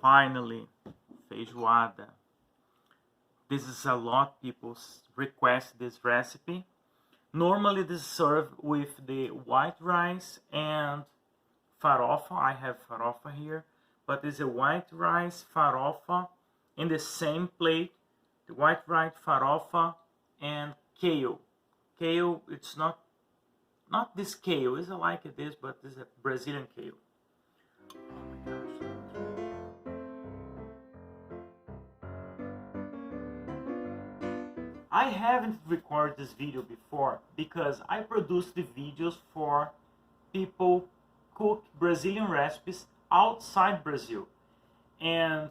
Finally, feijoada. This is a lot people request this recipe. Normally this is served with the white rice and farofa. I have farofa here, but it's a white rice, farofa in the same plate. The white rice, farofa, and kale. Kale, it's not this kale. It's like this, but it's a Brazilian kale. Oh my gosh. I haven't recorded this video before because I produce the videos for people cook Brazilian recipes outside Brazil, and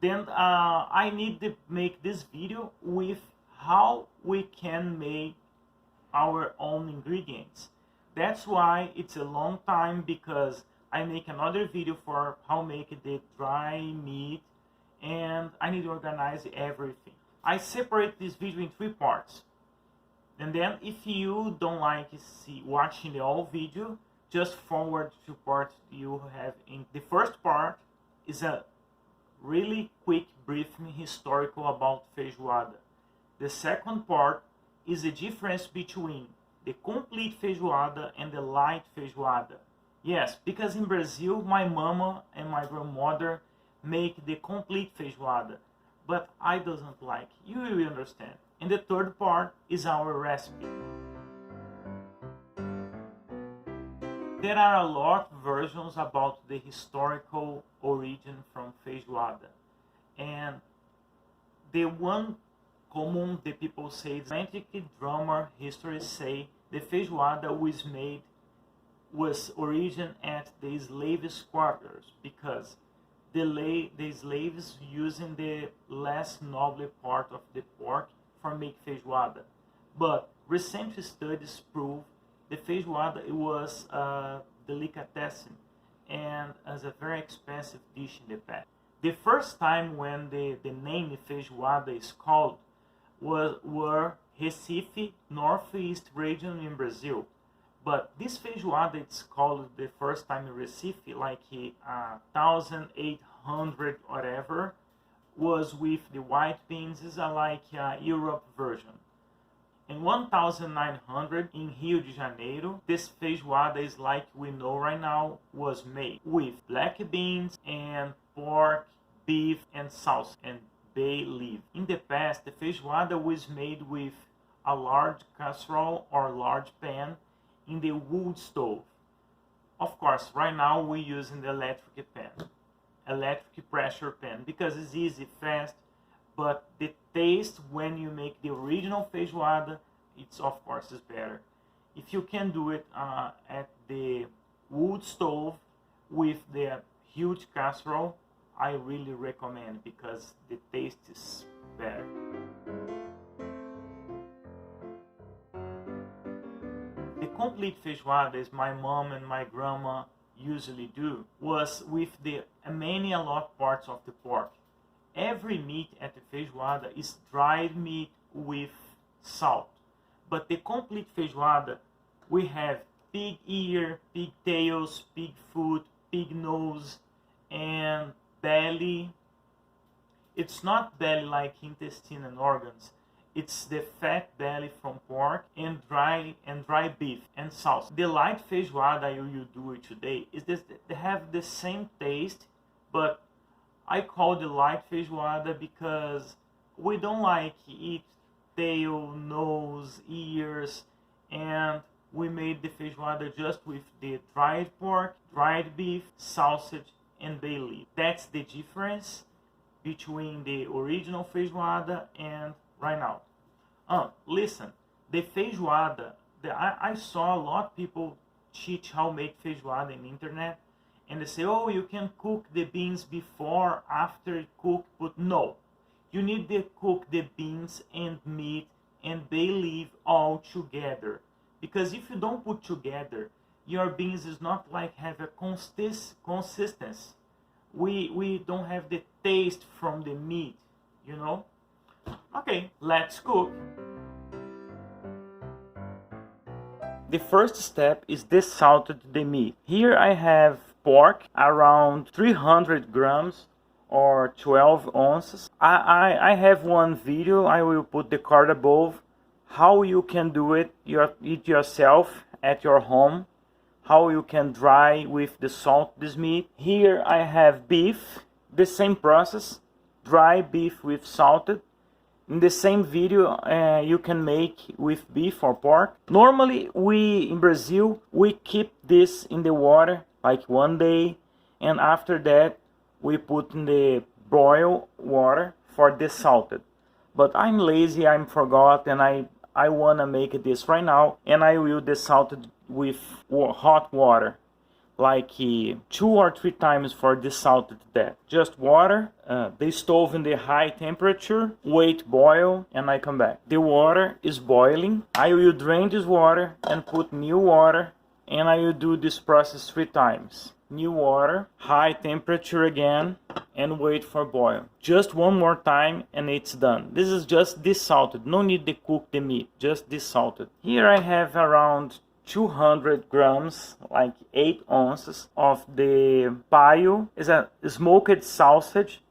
then I need to make this video with how we can make our own ingredients. That's why it's a long time, because I make another video for how make the dry meat, and I need to organize everything. I separate this video in 3 parts, and then if you don't like watching the whole video, just forward to part you have. In the first part is a really quick briefing historical about feijoada. The second part is the difference between the complete feijoada and the light feijoada. Yes, because in Brazil my mama and my grandmother make the complete feijoada, but I doesn't like. You will understand. And the third part is our recipe. There are a lot of versions about the historical origin from feijoada, and the one common the people say, Atlantic drummer history say the feijoada was origin at the slaves' quarters, because the slaves using the less noble part of the pork for make feijoada. But recent studies prove the feijoada was a delicacy and as a very expensive dish in the past. The first time when the name feijoada is called were Recife, northeast region in Brazil. But this feijoada, it's called the first time in Recife, like 1800 whatever, was with the white beans. Is like a Europe version. In 1900 in Rio de Janeiro, this feijoada is like we know right now, was made with black beans and pork, beef and salsa and bay leaf. In the past, the feijoada was made with a large casserole or large pan in the wood stove. Of course, right now we're using the electric pressure pan, because it's easy, fast, but the taste when you make the original feijoada, it's of course is better. If you can do it at the wood stove with the huge casserole, I really recommend, because the taste is better. The complete feijoada, as my mom and my grandma usually do, was with the many a lot parts of the pork. Every meat at the feijoada is dried meat with salt. But the complete feijoada, we have pig ear, pig tails, pig foot, pig nose, and belly. It's not belly like intestine and organs. It's the fat belly from pork and dry beef and sauce. The light feijoada you do it today is this, they have the same taste, but I call the light feijoada because we don't like eat tail, nose, ears, and we made the feijoada just with the dried pork, dried beef, sausage, and bay leaf. That's the difference between the original feijoada and right now. Listen, the feijoada, I saw a lot of people teach how to make feijoada in the internet, and they say, oh, you can cook the beans before, after cook, but no. You need to cook the beans and meat and bay leaf all together, because if you don't put together, your beans is not like have a consistency. We don't have the taste from the meat, you know. Okay, let's cook. The first step is desalted the meat. Here I have pork, around 300 grams or 12 ounces. I have one video, I will put the card above, how you can do it yourself at your home, how you can dry with the salt this meat. Here I have beef, the same process, dry beef with salted. In the same video you can make with beef or pork. Normally in Brazil we keep this in the water like 1 day, and after that we put in the boil water for desalted. But I'm lazy, I'm forgot, and I wanna make this right now, and I will desalt it with hot water, like 2 or 3 times for desalted that. Just water, the stove in the high temperature, wait boil, and I come back. The water is boiling. I will drain this water and put new water, and I will do this process 3 times. New water, high temperature again, and wait for boil. Just one more time and it's done. This is just desalted, no need to cook the meat, just desalted. Here I have around 200 grams, like 8 ounces of the paio. Is a smoked sausage.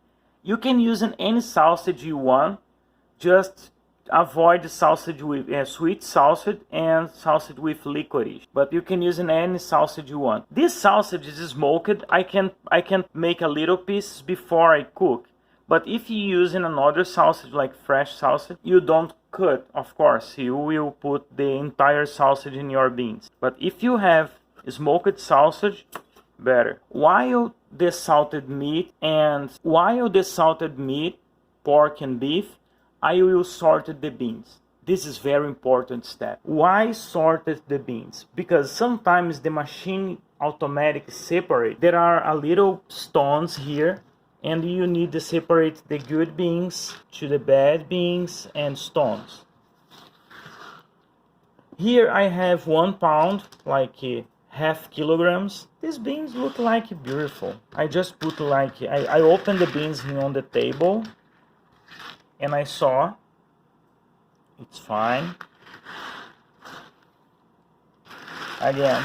You can use any sausage you want, just avoid the sausage with sweet sausage and sausage with licorice, but you can use any sausage you want. This sausage is smoked. I can make a little piece before I cook, but if you use another sausage like fresh sausage, you don't cut, of course, you will put the entire sausage in your beans. But if you have smoked sausage, better. While the salted meat, pork and beef, I will sort the beans. This is very important step. Why sorted the beans? Because sometimes the machine automatic separate. There are a little stones here, and you need to separate the good beans to the bad beans and stones. Here I have 1 pound, like half kilograms. These beans look like beautiful. I just put like, I opened the beans here on the table, and I saw it's fine. Again,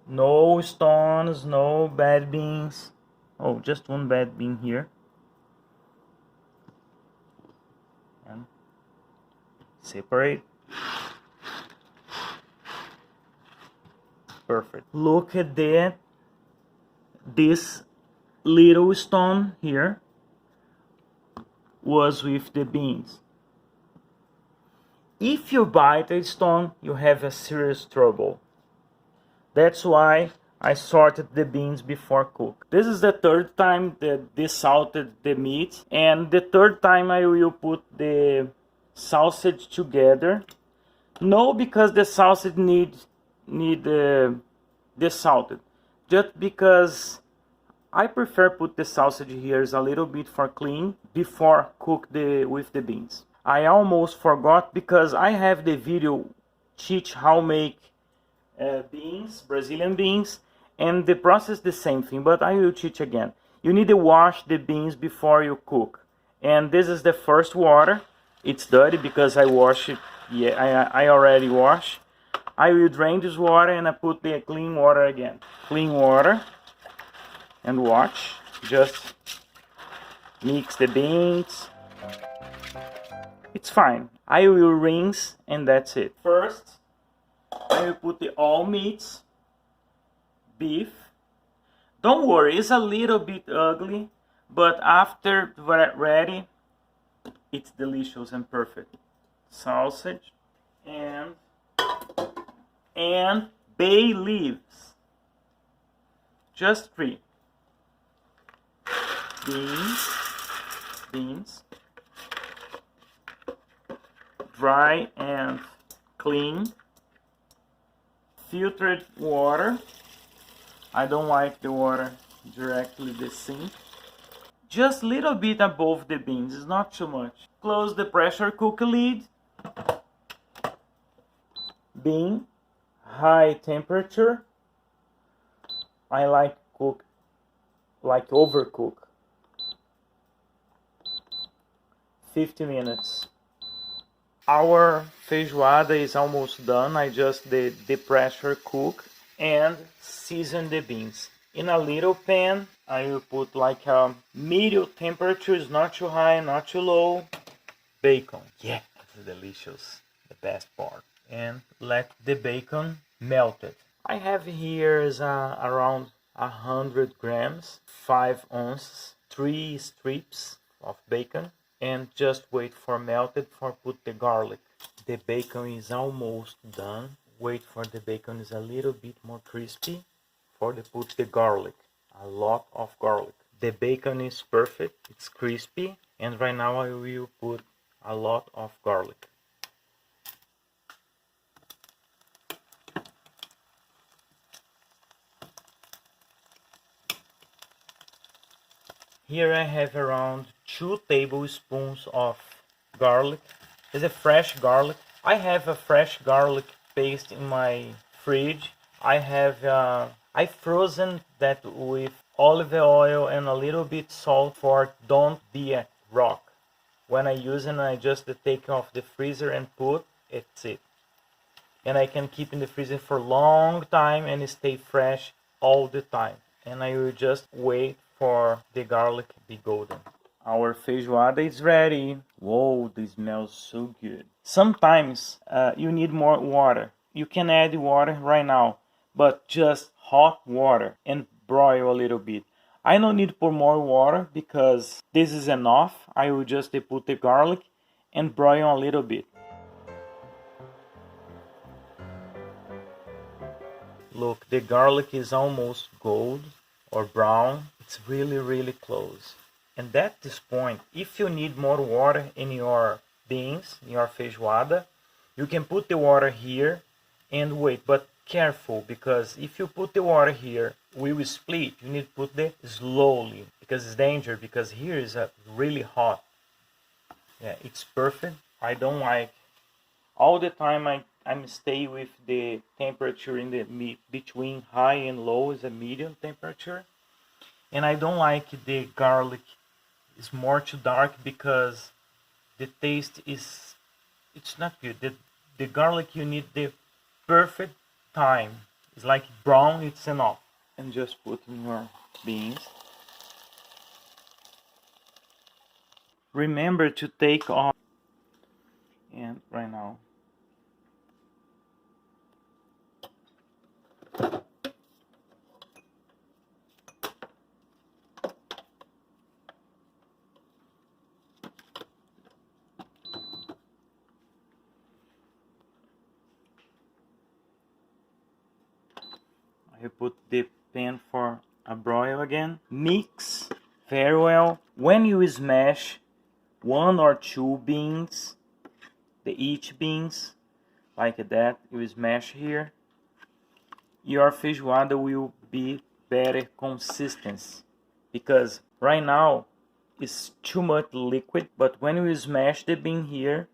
no stones, no bad beans. Oh, just 1 bad bean here. And separate. Perfect. Look at that. This little stone here was with the beans. If you bite a stone, you have a serious trouble. That's why I sorted the beans before cook. This is the 3rd time that desalted the meat, and the 3rd time I will put the sausage together. No, because the sausage need desalted, just because I prefer put the sausage here a little bit for clean before cook with the beans. I almost forgot, because I have the video teach how make beans, Brazilian beans, and the process the same thing, but I will teach again. You need to wash the beans before you cook, and this is the first water. It's dirty because I wash it. Yeah, I already wash. I will drain this water and I put the clean water again. Clean water, and watch. Just mix the beans. It's fine. I will rinse and that's it. First, I will put the all meats. Beef. Don't worry, it's a little bit ugly, but after ready, it's delicious and perfect. Sausage and bay leaves. Just 3. Beans. Dry and clean. Filtered water. I don't like the water directly the sink. Just little bit above the beans, it's not too much. Close the pressure cooker lid. Bean, high temperature. I like overcook. 50 minutes. Our feijoada is almost done. I just the pressure cook and season the beans. In a little pan, I will put like a medium temperature, is not too high, not too low. Bacon. Yeah, it's delicious. The best part. And let the bacon melt it. I have here is around 100 grams, 5 ounces, 3 strips of bacon, and just wait for melted for put the garlic. The bacon is almost done. Wait for the bacon is a little bit more crispy for the put the garlic. A lot of garlic. The bacon is perfect. It's crispy, and right now I will put a lot of garlic. Here I have around 2 tablespoons of garlic. It's a fresh garlic. I have a fresh garlic paste in my fridge. I frozen that with olive oil and a little bit salt for don't be a rock. When I use it, I just take off the freezer and put, it's it. And I can keep in the freezer for a long time and stay fresh all the time. And I will just wait for the garlic to be golden. Our feijoada is ready. Whoa, this smells so good. Sometimes you need more water. You can add water right now, but just hot water and broil a little bit. I don't need to put more water because this is enough. I will just put the garlic and broil a little bit. Look, the garlic is almost gold or brown. It's really close. And at this point, if you need more water in your beans, in your feijoada, you can put the water here and wait. But careful, because if you put the water here, we will split. You need to put it slowly because it's danger, because here is really hot. Yeah, it's perfect. I don't like all the time I'm stay with the temperature in the between high and low is a medium temperature. And I don't like the garlic is more too dark because the taste is it's not good. The garlic you need the perfect time. It's like brown, it's enough. And just put in your beans. Remember to take off and right now. I put the pan for a broil again. Mix very well. When you smash 1 or 2 beans, each beans, like that, you smash here, your feijoada will be better consistency. Because right now it's too much liquid, but when you smash the bean here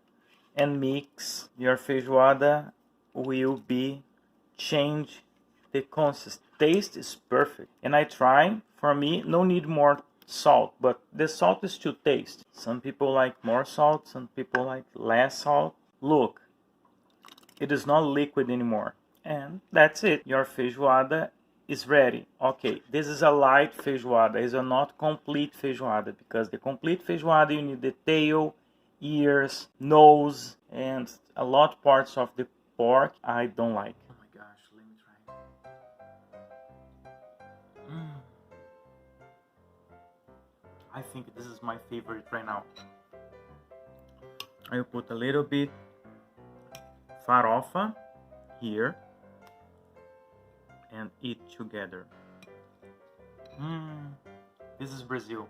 and mix, your feijoada will be change the consistency. Taste is perfect, and I try. For me, no need more salt, but the salt is to taste. Some people like more salt, some people like less salt. Look, it is not liquid anymore, and that's it. Your feijoada is ready. Okay, this is a light feijoada. It's a not complete feijoada, because the complete feijoada you need the tail, ears, nose, and a lot parts of the pork I don't like. Oh my gosh, let me try. I think this is my favorite right now. I will put a little bit farofa here and eat together. This is Brazil.